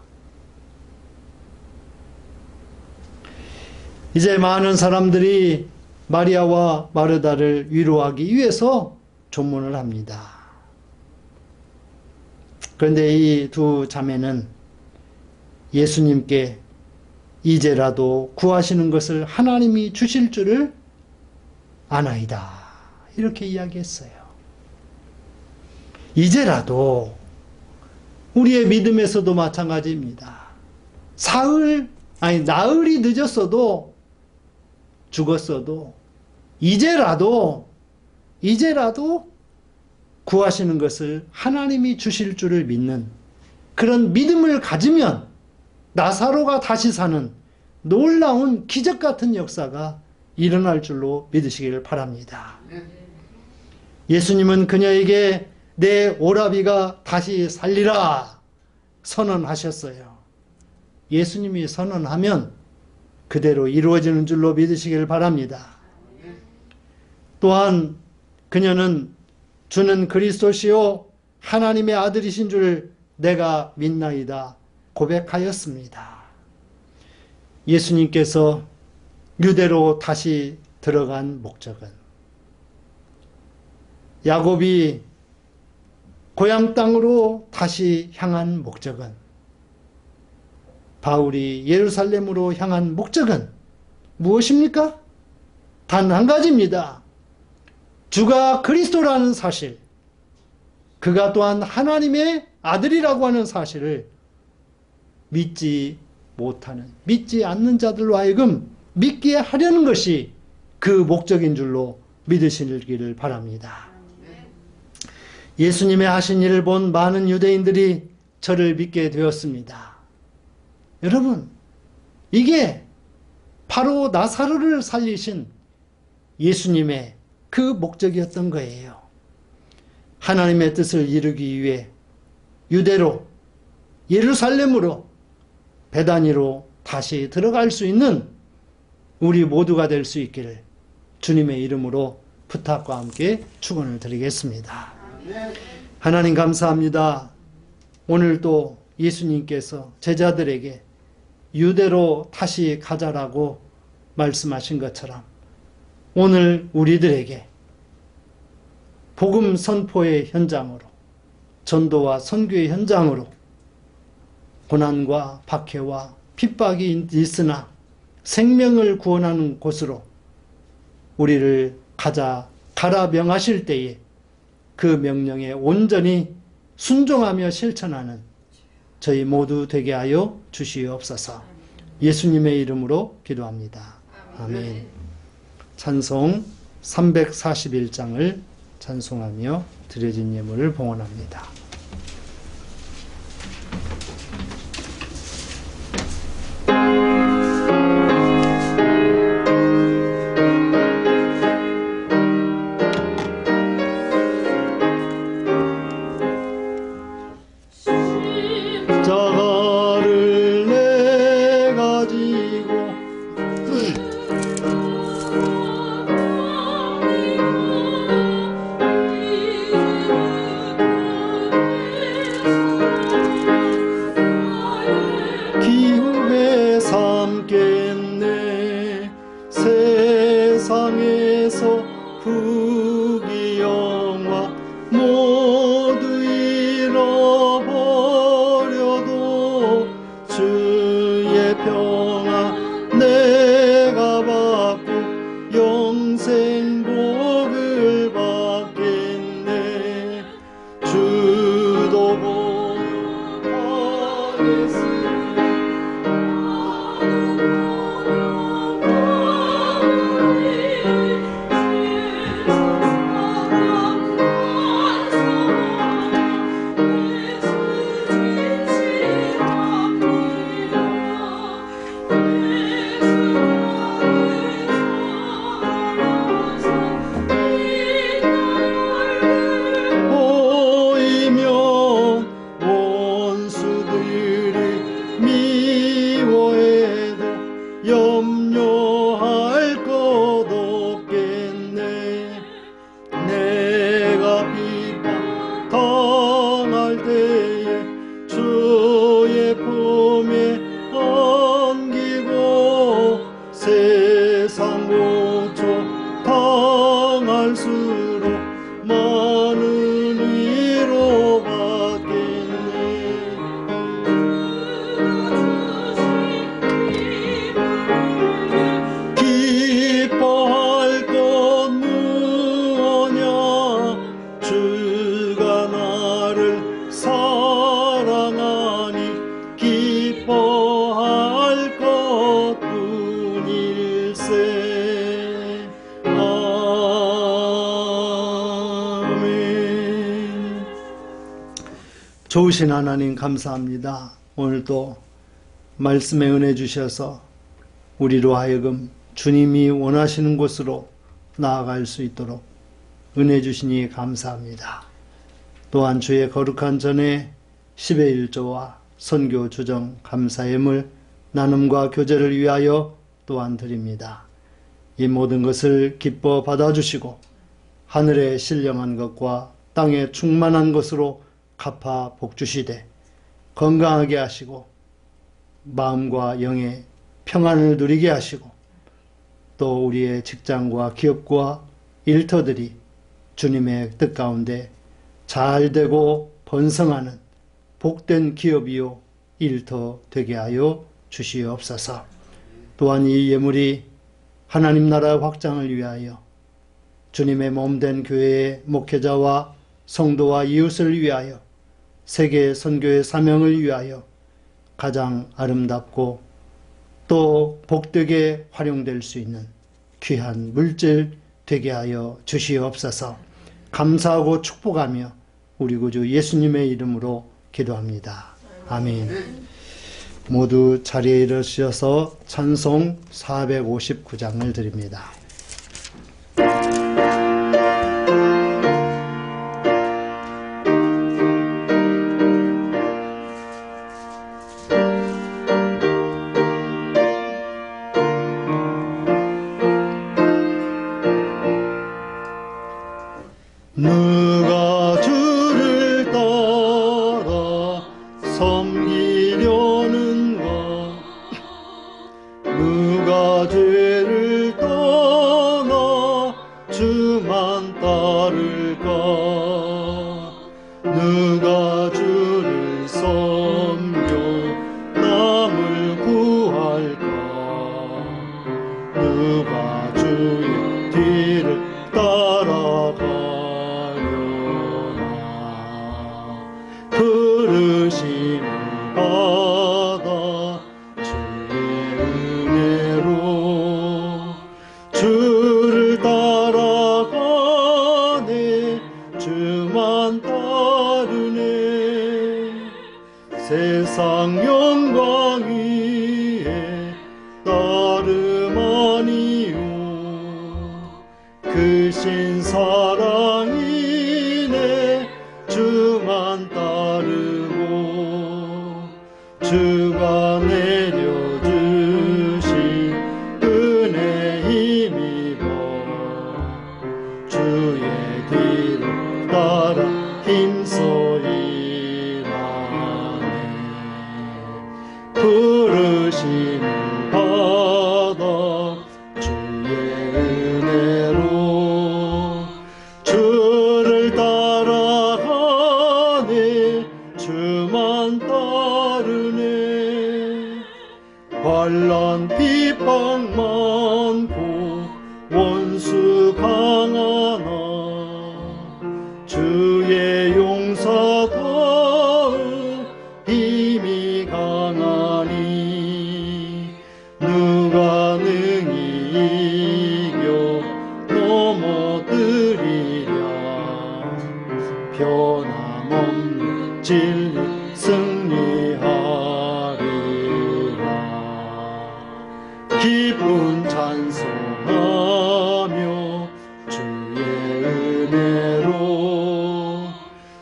이제 많은 사람들이 마리아와 마르다를 위로하기 위해서 조문을 합니다. 그런데 이 두 자매는 예수님께 이제라도 구하시는 것을 하나님이 주실 줄을 아나이다, 이렇게 이야기했어요. 이제라도 우리의 믿음에서도 마찬가지입니다. 나흘이 늦었어도, 죽었어도 이제라도 구하시는 것을 하나님이 주실 줄을 믿는 그런 믿음을 가지면 나사로가 다시 사는 놀라운 기적 같은 역사가 일어날 줄로 믿으시길 바랍니다. 예수님은 그녀에게 내 오라비가 다시 살리라 선언하셨어요. 예수님이 선언하면 그대로 이루어지는 줄로 믿으시길 바랍니다. 또한 그녀는 주는 그리스도시요 하나님의 아들이신 줄 내가 믿나이다 고백하였습니다. 예수님께서 유대로 다시 들어간 목적은, 야곱이 고향 땅으로 다시 향한 목적은, 바울이 예루살렘으로 향한 목적은 무엇입니까? 단 한 가지입니다. 주가 그리스도라는 사실, 그가 또한 하나님의 아들이라고 하는 사실을 믿지 않는 자들로 하여금 믿게 하려는 것이 그 목적인 줄로 믿으시기를 바랍니다. 예수님의 하신 일을 본 많은 유대인들이 저를 믿게 되었습니다. 여러분, 이게 바로 나사로를 살리신 예수님의 그 목적이었던 거예요. 하나님의 뜻을 이루기 위해 유대로, 예루살렘으로, 베다니로 다시 들어갈 수 있는 우리 모두가 될 수 있기를 주님의 이름으로 부탁과 함께 축원을 드리겠습니다. 하나님 감사합니다. 오늘 또 예수님께서 제자들에게 유대로 다시 가자라고 말씀하신 것처럼 오늘 우리들에게 복음 선포의 현장으로, 전도와 선교의 현장으로 고난과 박해와 핍박이 있으나 생명을 구원하는 곳으로 우리를 가라 명하실 때에 그 명령에 온전히 순종하며 실천하는 저희 모두 되게 하여 주시옵소서. 예수님의 이름으로 기도합니다. 아멘. 찬송 341장을 찬송하며 드려진 예물을 봉헌합니다. 십자가를 내 가지고 기쁨에 삼겠네. 세상에서 후기 영화 모두 잃어버려도 주의 평안 내가 받고 영생 복을 받겠네. 주도 보호하겠으니 염려할 것 없겠네. 내가 비판 당할 때에 주의 품에 안기고 세상 고초 당할수록 많은 위로 받겠네. 기뻐할 것 무엇냐. 주가 나를 사랑하니 기뻐할 것뿐일세. 아멘. 좋으신 하나님 감사합니다. 오늘도 말씀의 은혜 주셔서 우리로 하여금 주님이 원하시는 곳으로 나아갈 수 있도록 은혜 주시니 감사합니다. 또한 주의 거룩한 전에 10의 1조와 선교 주정 감사예물 나눔과 교제를 위하여 또한 드립니다. 이 모든 것을 기뻐 받아주시고 하늘에 신령한 것과 땅에 충만한 것으로 갚아 복주시되 건강하게 하시고 마음과 영의 평안을 누리게 하시고 또 우리의 직장과 기업과 일터들이 주님의 뜻 가운데 잘 되고 번성하는 복된 기업이요 일터 되게 하여 주시옵소서. 또한 이 예물이 하나님 나라 확장을 위하여 주님의 몸된 교회의 목회자와 성도와 이웃을 위하여 세계 선교의 사명을 위하여 가장 아름답고 또 복되게 활용될 수 있는 귀한 물질 되게 하여 주시옵소서. 감사하고 축복하며 우리 구주 예수님의 이름으로 기도합니다. 아멘. 모두 자리에 일어서셔서 찬송 459장을 드립니다. 누가 주를 따라 섬기려는가? 누가 죄를 떠나 주만 따를까? 누가 주를 섬겨 남을 구할까? 누가 주의 뒤를 따라가려나? 부르심을 받아 주의 은혜로 주를 따라가네. 주만 따르네. 세상 영광 위에 따름 아니요 크신 사랑이네. 주만 따르고 주가 내려주신 은혜 힘입어 주의 뒤를 따라 힘써 일하네. 부르심을 받아 주의 은혜로 주를 따라가네. 주만 따르네. 환난 비방 많고 원수 강하나 주의 용사 더욱 힘이 강하니 누가 능히 이겨 넘어뜨리랴. 변함없는 진리 승리하리라. 기쁜 찬송하며 주의 은혜로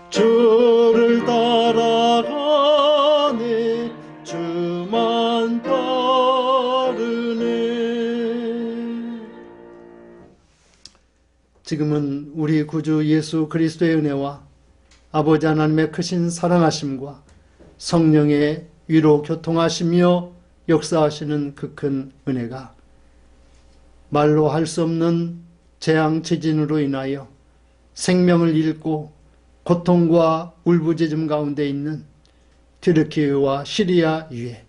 주를 따라가네. 주만 따르네. 지금은 우리 구주 예수 그리스도의 은혜와 아버지 하나님의 크신 사랑하심과 성령의 위로 교통하시며 역사하시는 그 큰 은혜가 말로 할 수 없는 재앙 지진으로 인하여 생명을 잃고 고통과 울부짖음 가운데 있는 튀르키예와 시리아 위에,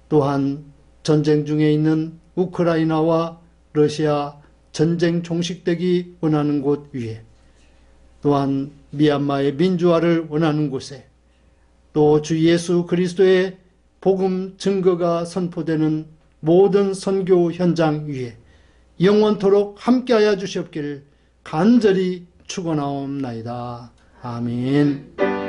또한 전쟁 중에 있는 우크라이나와 러시아 전쟁 종식되기 원하는 곳 위에, 또한 미얀마의 민주화를 원하는 곳에, 또 주 예수 그리스도의 복음 증거가 선포되는 모든 선교 현장 위에 영원토록 함께하여 주시옵기를 간절히 축원하옵나이다. 아멘.